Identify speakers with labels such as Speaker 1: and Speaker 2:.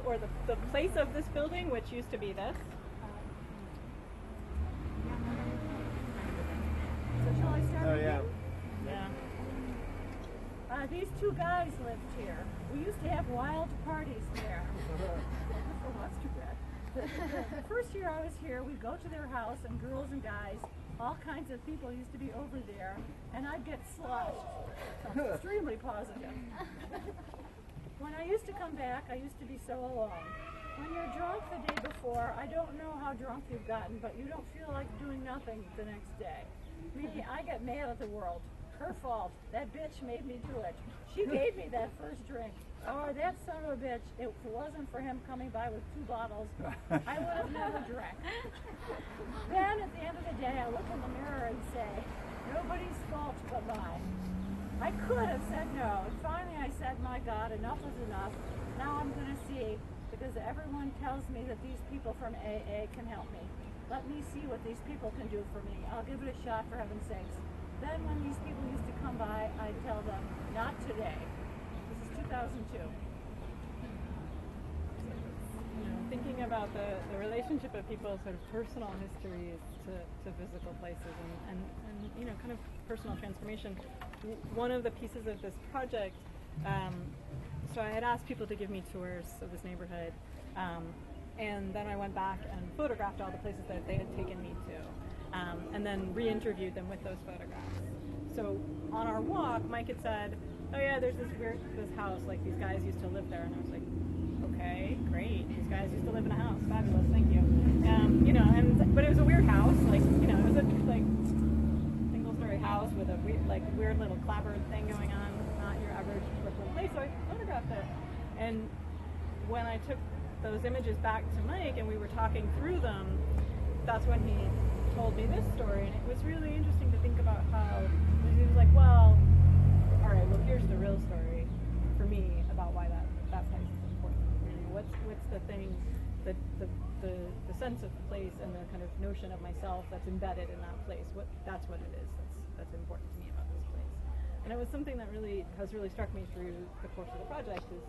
Speaker 1: or the place of this building, which used to be this.
Speaker 2: So shall I start?
Speaker 3: Oh yeah.
Speaker 1: Yeah.
Speaker 2: These two guys lived here. We used to have wild parties there. That's too bad. The first year I was here, we'd go to their house, and girls and guys, all kinds of people used to be over there, and I'd get sloshed. So extremely positive. When I used to come back, I used to be so alone. When you're drunk the day before, I don't know how drunk you've gotten, but you don't feel like doing nothing the next day. Maybe I get mad at the world. Her fault. That bitch made me do it. She gave me that first drink. Oh, that son of a bitch. If it wasn't for him coming by with 2 bottles, I would have never drank. Then at the end of the day, I look in the mirror and say, nobody's fault but mine. I could have said no. And finally I said, my God, enough is enough. Now I'm going to see, because everyone tells me that these people from AA can help me. Let me see what these people can do for me. I'll give it a shot, for heaven's sakes. Then when these people used to come by, I'd tell them, not today. This is 2002.
Speaker 1: Thinking about the relationship of people's sort of personal histories to physical places and kind of personal transformation. One of the pieces of this project, so I had asked people to give me tours of this neighborhood, and then I went back and photographed all the places that they had taken me to. And then re-interviewed them with those photographs. So on our walk, Mike had said, oh yeah, there's this house, like these guys used to live there. And I was like, okay, great. These guys used to live in a house. Fabulous, thank you. But it was a weird house, it was a single-story house with a weird little clapboard thing going on, not your average Brooklyn place. So I photographed it. And when I took those images back to Mike and we were talking through them, that's when he told me this story, and it was really interesting to think about how he was like, well, all right, well, here's the real story for me about why that place is important. What's the thing, the sense of place and the kind of notion of myself that's embedded in that place. That's what it is. That's important to me about this place. And it was something that really has struck me through the course of the project is